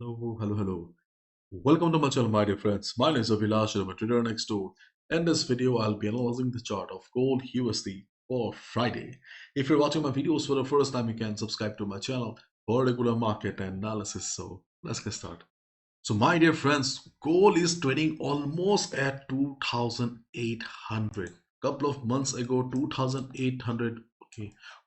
Hello, hello, hello. Welcome to my channel, my dear friends. My name is Abhilash, I'm a trader next door. In this video, I'll be analyzing the chart of gold USD for Friday. If you're watching my videos for the first time, you can subscribe to my channel for regular market analysis. So let's get started. So, my dear friends, gold is trading almost at 2,800. Couple of months ago, 2,800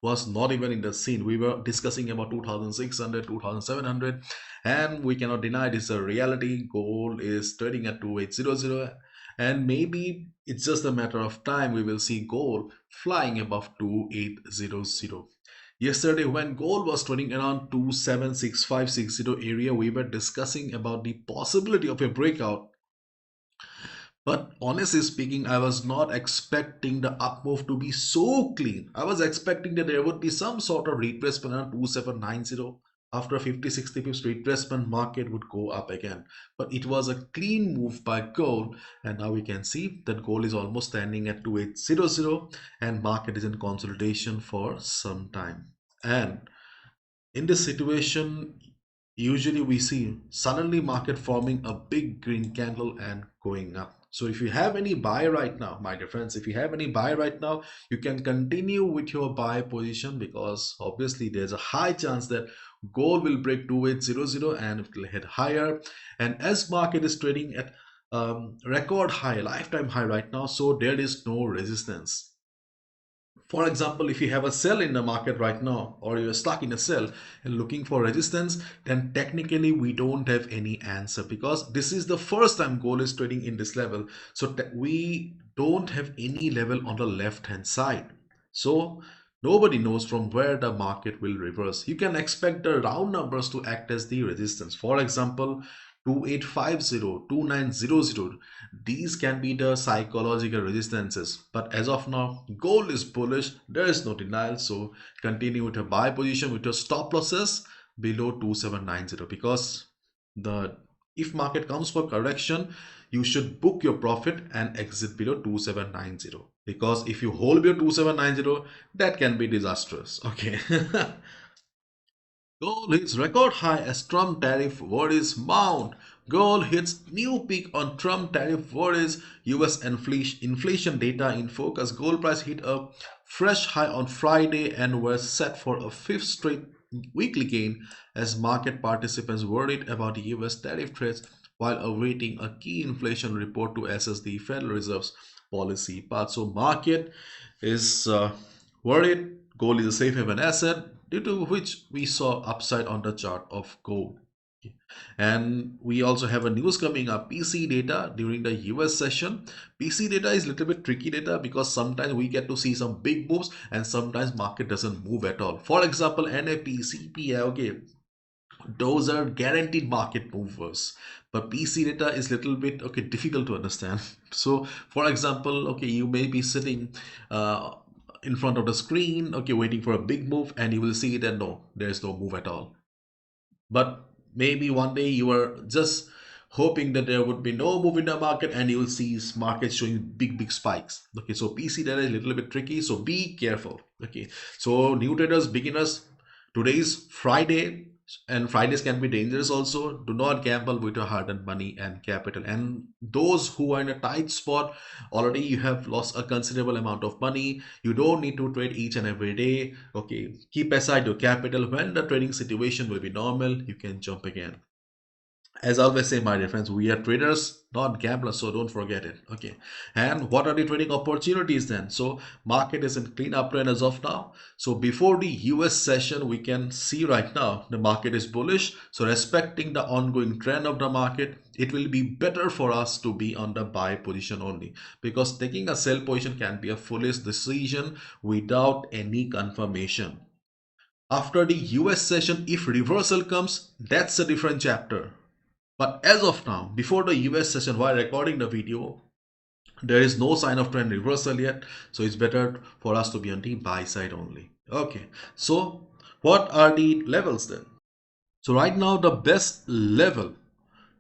was not even in the scene. We were discussing about 2,600, 2,700, and we cannot deny it is a reality. Gold is trading at 2,800, and maybe it's just a matter of time we will see gold flying above 2,800. Yesterday, when gold was trading around 276560 area, we were discussing about the possibility of a breakout. But honestly speaking, I was not expecting the up move to be so clean. I was expecting that there would be some sort of retracement around 2790. After 50-60 pips retracement, market would go up again. But it was a clean move by gold, and now we can see that gold is almost standing at 2800 and market is in consolidation for some time. And in this situation, usually we see suddenly market forming a big green candle and going up. So if you have any buy right now, my dear friends, if you have any buy right now, you can continue with your buy position, because obviously there's a high chance that gold will break 2800 and it will head higher. And as market is trading at record high, lifetime high right now, so there is no resistance. For example, if you have a sell in the market right now, or you're stuck in a sell and looking for resistance, then technically we don't have any answer, because this is the first time gold is trading in this level. So we don't have any level on the left hand side. So nobody knows from where the market will reverse. You can expect the round numbers to act as the resistance. For example, 2850, 2900, these can be the psychological resistances. But as of now, gold is bullish, there is no denial. So continue with a buy position with your stop losses below 2790, because the if market comes for correction, you should book your profit and exit below 2790, because if you hold below 2790, that can be disastrous. Okay. Gold hits record high as Trump tariff worries mount. Gold hits new peak on Trump tariff worries. US inflation data in focus. Gold price hit a fresh high on Friday and was set for a fifth straight weekly gain as market participants worried about the US tariff threats while awaiting a key inflation report to assess the Federal Reserve's policy path. So market is worried gold is a safe haven asset, due to which we saw upside on the chart of gold. And we also have a news coming up, PC data during the US session. PC data is a little bit tricky data, because sometimes we get to see some big moves and sometimes market doesn't move at all. For example, NAP, CPI, okay, those are guaranteed market movers, but PC data is little bit okay difficult to understand. So for example, okay, you may be sitting in front of the screen, okay, waiting for a big move, and you will see that no, there's no move at all. But maybe one day you are just hoping that there would be no move in the market, and you will see market showing big spikes. Okay, so PC data is a little bit tricky, so be careful. Okay, so new traders, beginners, today is Friday, and Fridays can be dangerous also. Do not gamble with your hard-earned money and capital. And those who are in a tight spot, already you have lost a considerable amount of money. You don't need to trade each and every day. Okay, keep aside your capital. When the trading situation will be normal, you can jump again. As I always say, my dear friends, we are traders, not gamblers, so don't forget it. Okay, and what are the trading opportunities then? So market is in clean uptrend as of now. So before the US session, we can see right now the market is bullish. So respecting the ongoing trend of the market, it will be better for us to be on the buy position only, because taking a sell position can be a foolish decision without any confirmation. After the US session, if reversal comes, that's a different chapter. But as of now, before the US session, while recording the video, there is no sign of trend reversal yet. So it's better for us to be on the buy side only. Okay, so what are the levels then? So right now, the best level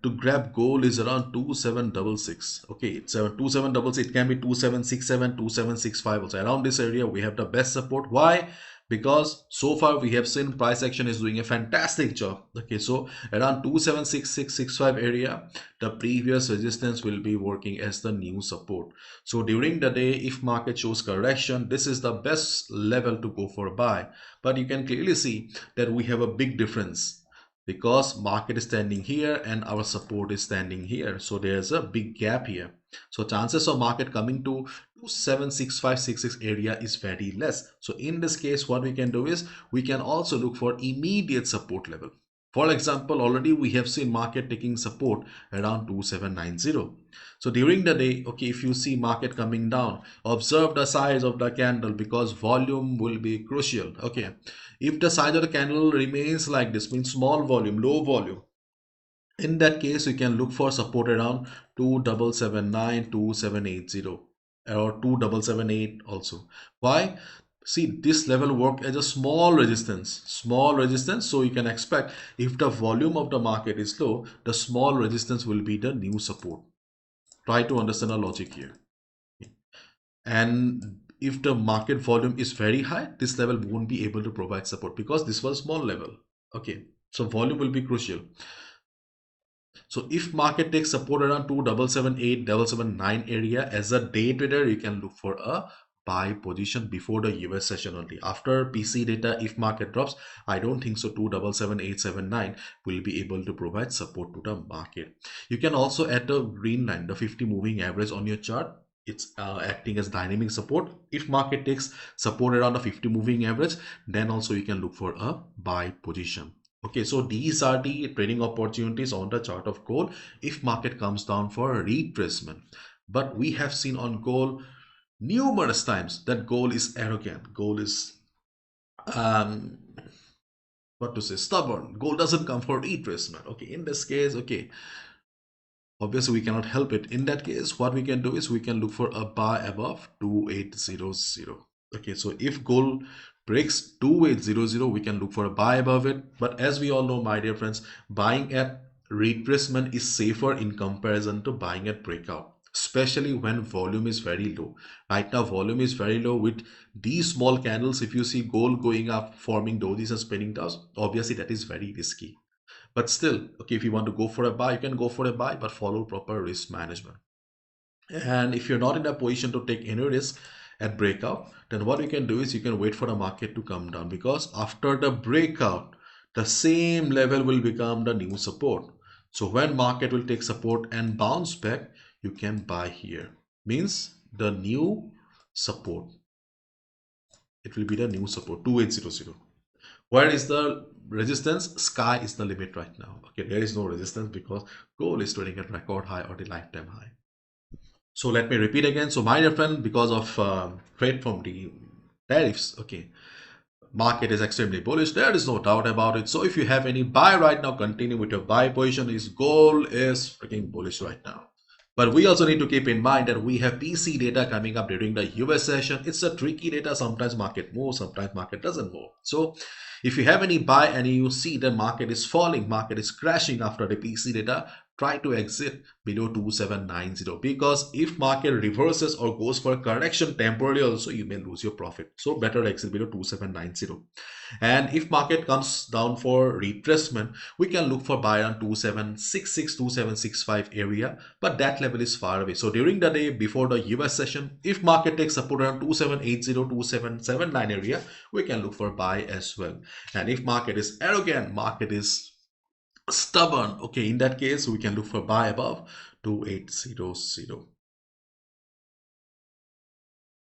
to grab gold is around 2766. Okay, it's 2766. It can be 2767, 2765 also. Around this area, we have the best support. Why? because so far we have seen price action is doing a fantastic job. Okay, so around 276665 area, the previous resistance will be working as the new support. So during the day, if market shows correction, this is the best level to go for a buy. But you can clearly see that we have a big difference because market is standing here and our support is standing here, so there's a big gap here. So chances of market coming to 276566 area is very less. So in this case, what we can do is we can also look for immediate support level. For example, already we have seen market taking support around 2790. So during the day, okay, if you see market coming down, observe the size of the candle because volume will be crucial. Okay, if the size of the candle remains like this, means small volume, low volume, in that case you can look for support around 2779, 2780, or 2778 also. Why? See, this level work as a small resistance, so you can expect if the volume of the market is low, the small resistance will be the new support. Try to understand the logic here. And if the market volume is very high, this level won't be able to provide support because this was small level. Okay, so volume will be crucial. So if market takes support around 2778, 779 area, as a day trader, you can look for a buy position before the US session only. After PC data, if market drops, I don't think so 277879 will be able to provide support to the market. You can also add the green line, the 50 moving average on your chart. It's acting as dynamic support. If market takes support around the 50 moving average, then also you can look for a buy position. Okay, so these are the trading opportunities on the chart of gold if market comes down for a retracement. But we have seen on gold numerous times that gold is arrogant. Gold is um what to say, stubborn. Gold doesn't come for retracement. Okay, in this case, okay, obviously we cannot help it. In that case, what we can do is we can look for a buy above 2800. Okay, so if gold breaks 2800, we can look for a buy above it. But as we all know, my dear friends, buying at retracement is safer in comparison to buying at breakout, especially when volume is very low. Right now volume is very low with these small candles. If you see gold going up, forming dojis and spinning tops, obviously that is very risky. But still, okay, if you want to go for a buy, you can go for a buy, but follow proper risk management. And if you're not in a position to take any risk at breakout, then what you can do is you can wait for the market to come down, because after the breakout, the same level will become the new support. So when market will take support and bounce back, you can buy here. Means the new support. It will be the new support 2800. Where is the resistance? Sky is the limit right now. Okay, there is no resistance because gold is trading at record high or the lifetime high. So let me repeat again. So my dear friend, because of trade from the tariffs, okay, market is extremely bullish. There is no doubt about it. So if you have any buy right now, continue with your buy position. Is gold is freaking bullish right now. But we also need to keep in mind that we have PC data coming up during the US session. It's a tricky data. Sometimes market moves, sometimes market doesn't move. So if you have any buy and you see the market is falling, market is crashing after the PC data, try to exit below 2790, because if market reverses or goes for a correction temporarily also, you may lose your profit. So better exit below 2790. And if market comes down for retracement, we can look for buy on 2766, 2765 area, but that level is far away. So during the day before the US session, if market takes support around 2780, 2779 area, we can look for buy as well. And if market is arrogant, market is stubborn, okay, in that case we can look for buy above 2800.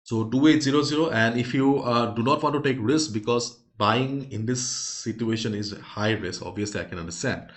So 2800, and if you do not want to take risk, because buying in this situation is high risk, obviously I can understand.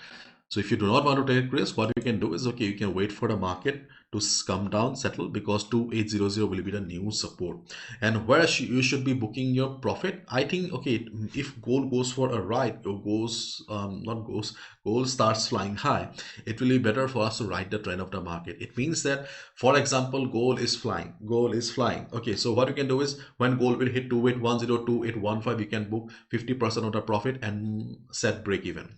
So if you do not want to take risk, what you can do is, okay, you can wait for the market to come down, settle, because 2800 will be the new support. And where you should be booking your profit, I think, okay, if gold goes for a ride, or goes not goes gold starts flying high, it will be better for us to ride the trend of the market. It means that, for example, gold is flying. Okay, so what you can do is, when gold will hit 2810, 2815, you can book 50% of the profit and set break even.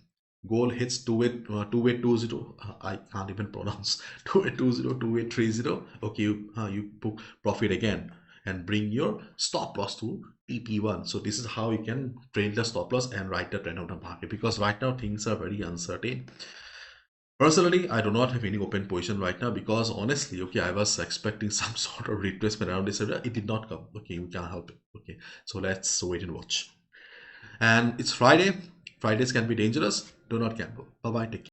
Goal hits 2820. I can't even pronounce 2820, 2830. Okay, you book profit again. and bring your stop loss to TP1. So this is how you can trade the stop loss and write the trend of the market, because right now things are very uncertain. Personally, I do not have any open position right now because honestly, okay, I was expecting some sort of retracement around this area. It did not come. Okay, we can't help it. Okay, so let's wait and watch. And it's Friday. Fridays can be dangerous. Do not gamble. Bye bye. Take care.